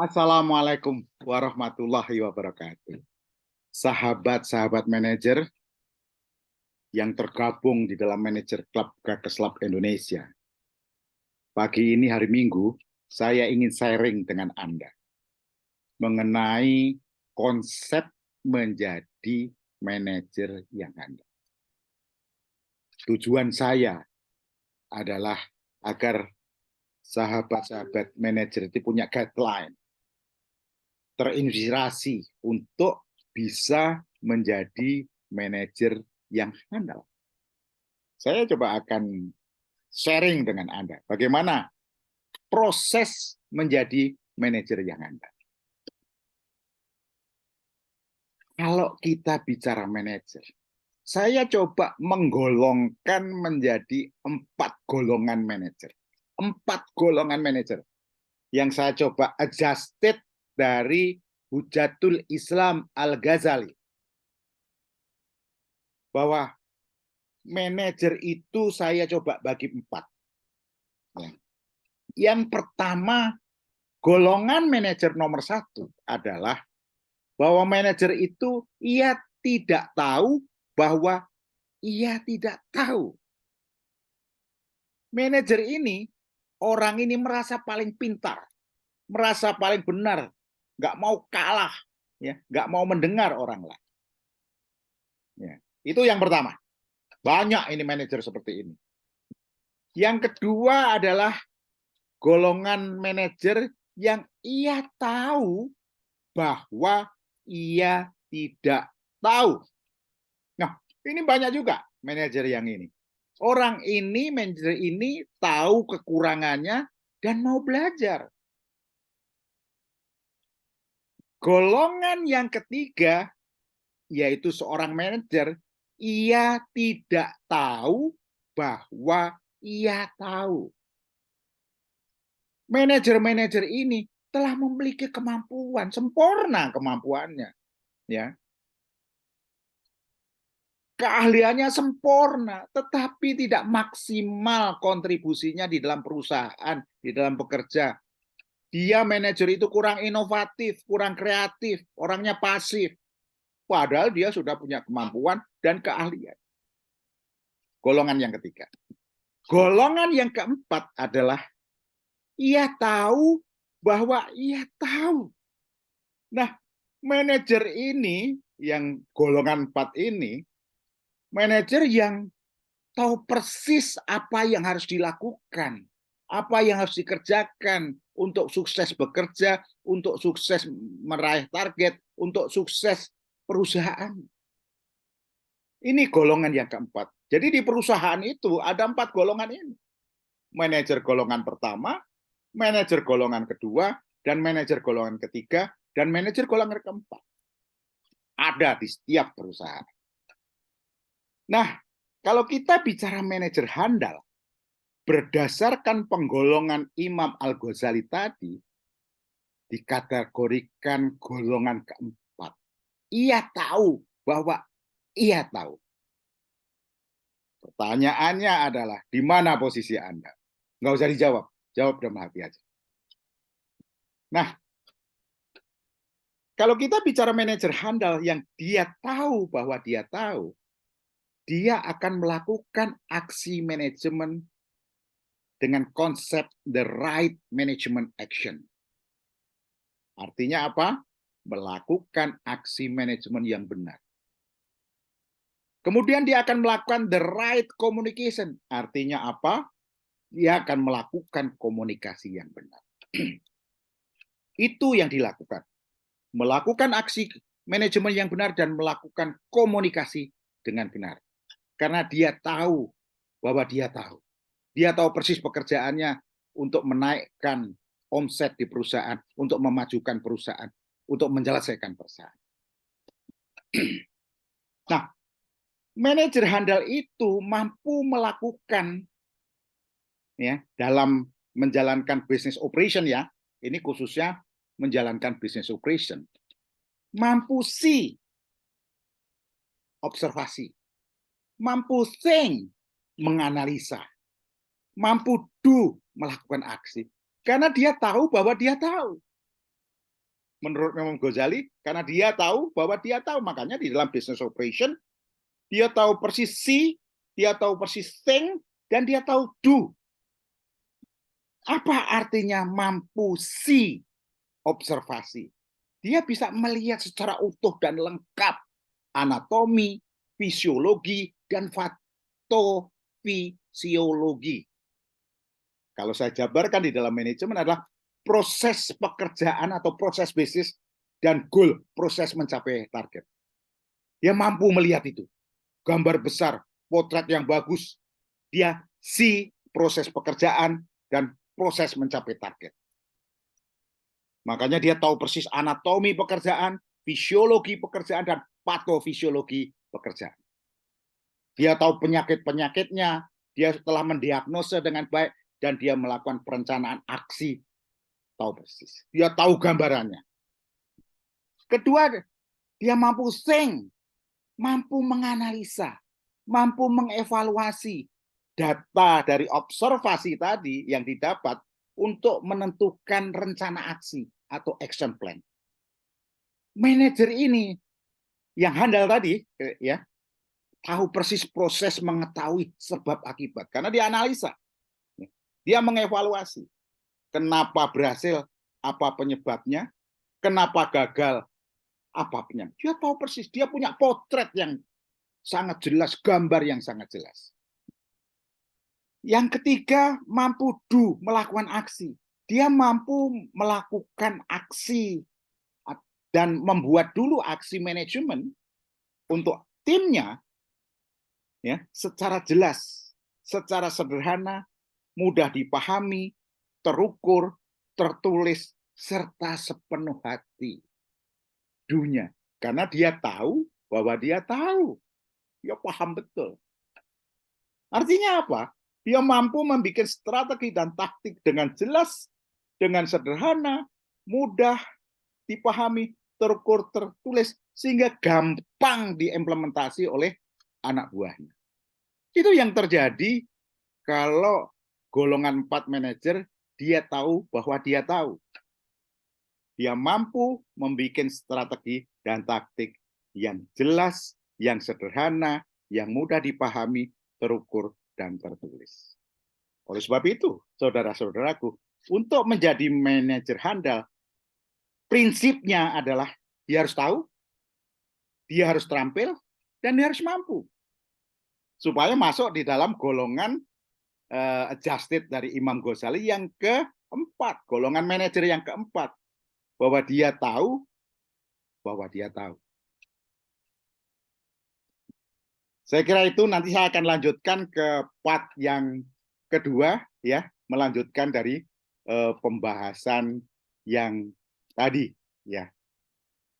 Assalamualaikum warahmatullahi wabarakatuh. Sahabat-sahabat manajer yang tergabung di dalam manajer klub Gagas Lab Indonesia. Pagi ini hari Minggu, saya ingin sharing dengan Anda mengenai konsep menjadi manajer yang handal. Tujuan saya adalah agar sahabat-sahabat manajer itu punya guideline, terinspirasi untuk bisa menjadi manajer yang handal. Saya coba akan sharing dengan Anda bagaimana proses menjadi manajer yang handal. Kalau kita bicara manajer, saya coba menggolongkan menjadi 4 golongan manajer. 4 golongan manajer yang saya coba adjusted dari Hujatul Islam Al-Ghazali. Bahwa manajer itu saya coba bagi 4. Yang pertama, golongan manajer nomor 1 adalah bahwa manajer itu ia tidak tahu bahwa ia tidak tahu. Manajer ini, orang ini merasa paling pintar, merasa paling benar, nggak mau kalah, ya, nggak mau mendengar orang lain. Ya, itu yang pertama. Banyak ini manajer seperti ini. Yang kedua adalah golongan manajer yang ia tahu bahwa ia tidak tahu. Nah, ini banyak juga manajer yang ini. Orang ini, manajer ini tahu kekurangannya dan mau belajar. Golongan yang ketiga, yaitu seorang manajer, ia tidak tahu bahwa ia tahu. Manajer-manajer ini telah memiliki kemampuan, sempurna kemampuannya, ya. Keahliannya sempurna, tetapi tidak maksimal kontribusinya di dalam perusahaan, di dalam bekerja. Dia manajer itu kurang inovatif, kurang kreatif, orangnya pasif. Padahal dia sudah punya kemampuan dan keahlian. Golongan yang ketiga. Golongan yang keempat adalah ia tahu bahwa ia tahu. Nah, manajer ini, yang golongan 4 ini, manajer yang tahu persis apa yang harus dilakukan, apa yang harus dikerjakan untuk sukses bekerja, untuk sukses meraih target, untuk sukses perusahaan. Ini golongan yang keempat. Jadi di perusahaan itu ada 4 golongan ini. Manajer golongan pertama, manajer golongan kedua, dan manajer golongan ketiga, dan manajer golongan keempat. Ada di setiap perusahaan. Nah, kalau kita bicara manajer handal, berdasarkan penggolongan Imam Al-Ghazali tadi, dikategorikan golongan keempat. Ia tahu bahwa ia tahu. Pertanyaannya adalah, di mana posisi Anda? Nggak usah dijawab, jawab dalam hati aja. Nah, kalau kita bicara manajer handal yang dia tahu bahwa dia tahu, dia akan melakukan aksi manajemen dengan konsep the right management action. Artinya apa? Melakukan aksi manajemen yang benar. Kemudian dia akan melakukan the right communication. Artinya apa? Dia akan melakukan komunikasi yang benar. Itu yang dilakukan. Melakukan aksi manajemen yang benar dan melakukan komunikasi dengan benar. Karena dia tahu bahwa dia tahu. Dia tahu persis pekerjaannya untuk menaikkan omset di perusahaan, untuk memajukan perusahaan, untuk menyelesaikan perusahaan. Nah, manajer handal itu mampu melakukan, ya, dalam menjalankan business operation, ya, ini khususnya menjalankan business operation, mampu see, observasi, mampu think, menganalisa, mampu do, melakukan aksi. Karena dia tahu bahwa dia tahu. menurut Imam Ghazali, karena dia tahu bahwa dia tahu, makanya di dalam business operation dia tahu persis see, dia tahu persis think, dan dia tahu do. Apa artinya mampu see? Observasi. Dia bisa melihat secara utuh dan lengkap anatomi, fisiologi, dan patofisiologi. Kalau saya jabarkan di dalam manajemen adalah proses pekerjaan atau proses bisnis dan goal, proses mencapai target. Dia mampu melihat itu. Gambar besar, potret yang bagus. Dia see proses pekerjaan dan proses mencapai target. Makanya dia tahu persis anatomi pekerjaan, fisiologi pekerjaan, dan patofisiologi pekerjaan. Dia tahu penyakit-penyakitnya, dia telah mendiagnosa dengan baik, dan dia melakukan perencanaan aksi. Tahu persis. Dia tahu gambarannya. Kedua, dia mampu think, mampu menganalisa, mampu mengevaluasi data dari observasi tadi yang didapat untuk menentukan rencana aksi atau action plan. Manajer ini yang handal tadi ya, tahu persis proses, mengetahui sebab akibat karena dia analisa. Dia mengevaluasi kenapa berhasil, apa penyebabnya, kenapa gagal, apa penyebabnya. Dia tahu persis, dia punya potret yang sangat jelas, gambar yang sangat jelas. Yang ketiga, mampu do, melakukan aksi. Dia mampu melakukan aksi dan membuat dulu aksi manajemen untuk timnya ya, secara jelas, secara sederhana, mudah dipahami, terukur, tertulis, serta sepenuh hati. Do-nya. Karena dia tahu bahwa dia tahu. Dia paham betul. Artinya apa? Dia mampu membuat strategi dan taktik dengan jelas, dengan sederhana, mudah dipahami, terukur, tertulis, sehingga gampang diimplementasi oleh anak buahnya. Itu yang terjadi kalau golongan 4 manajer, dia tahu bahwa dia tahu. Dia mampu membuat strategi dan taktik yang jelas, yang sederhana, yang mudah dipahami, terukur, dan tertulis. Oleh sebab itu, saudara-saudaraku, untuk menjadi manajer handal, prinsipnya adalah dia harus tahu, dia harus terampil, dan dia harus mampu. Supaya masuk di dalam golongan adjusted dari Imam Ghazali yang keempat, golongan manajer yang keempat, bahwa dia tahu, Saya kira itu nanti saya akan lanjutkan ke part yang kedua, ya, melanjutkan dari pembahasan yang tadi, ya.